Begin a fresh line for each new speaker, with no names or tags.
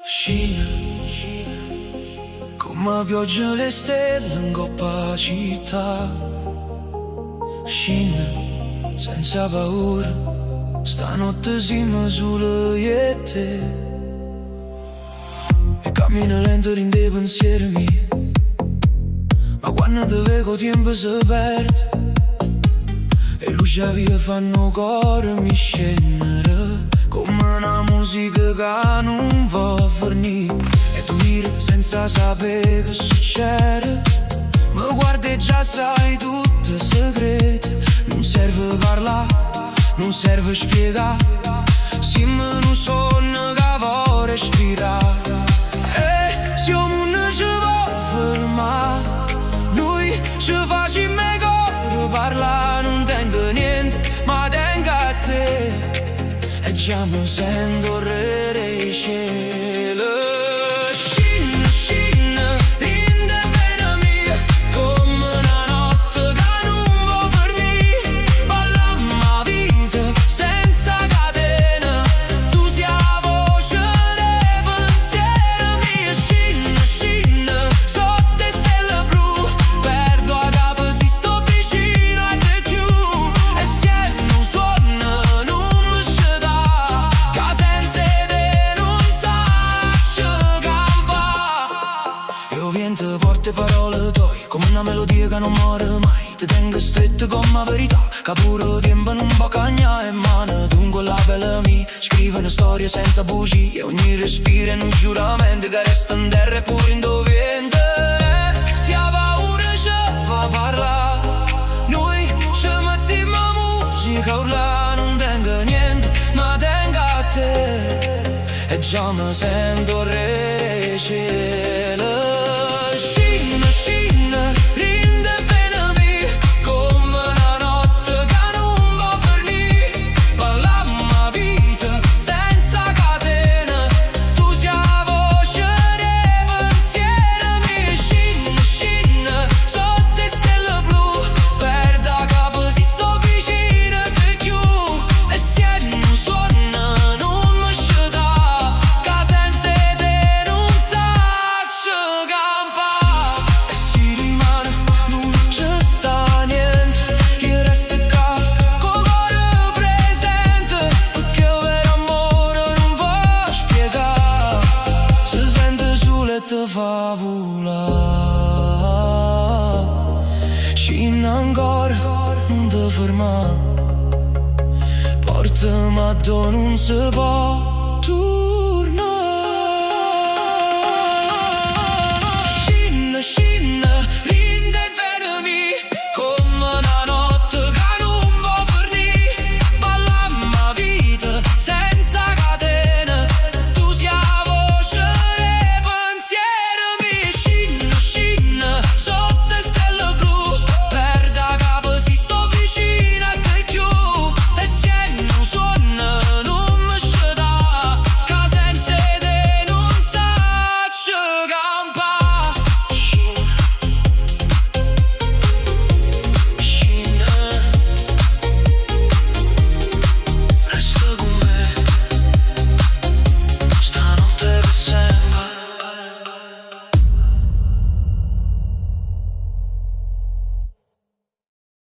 Scina come pioggia le stelle in coppa città. Scina senza paura, stanotte siamo solo io e te. E cammina lento in dei pensieri miei, ma quando te vedo tempo si perde. E luce via fanno cuore mi scendere, come una musica che non va finire. E tu miri senza sapere che succede, mi guardi e già sai tutto il segreto. Non serve parlare, non serve spiegare, siamo in un sonno che vuole respirare. E se il mondo ci vuole fermare, noi ci facciamo coro parlare. Non tengo niente, ma tengo a te, e già mi sento re dei cieli. Scina, scina, in te vena mia, come una notte che non va per me. Balla vita senza catena, tu sia la voce dei pensieri miei. Scina, scina, sotto le stelle blu, perdo a capo se sto vicino a te più. E se non suona non mi sceda, che senza te non saccio campa. Io viento porte parole tue, come una melodia che non muore mai. Ti tengo stretto come la verità, che pure tempo non può cagnare. E mano dunque la bella mia, scrive una storia senza bugie. Ogni respiro è un giuramento che resta in terra e pure in dovente. Se ha paura ci fa parlare, noi ci mettiamo musica urla. Non tengo niente, ma tengo a te, e già mi sento re dei cieli. Scina, scina, rinde vena mia, come una notte che non va per me. Balla vita senza catena, tu sia la voce dei pensieri miei. Scina, scina, sotto le stelle blu, perdo a capo se sto vicino a te più. E se non suona non mi sceda, che senza te non saccio campa. E si rimane, non ci sta niente, io resto qua col cuore presente, perché il vero amore non va spiegare, si sente solo e te fa volare. Scina ancora, non ti fermare, portami a dove non si può.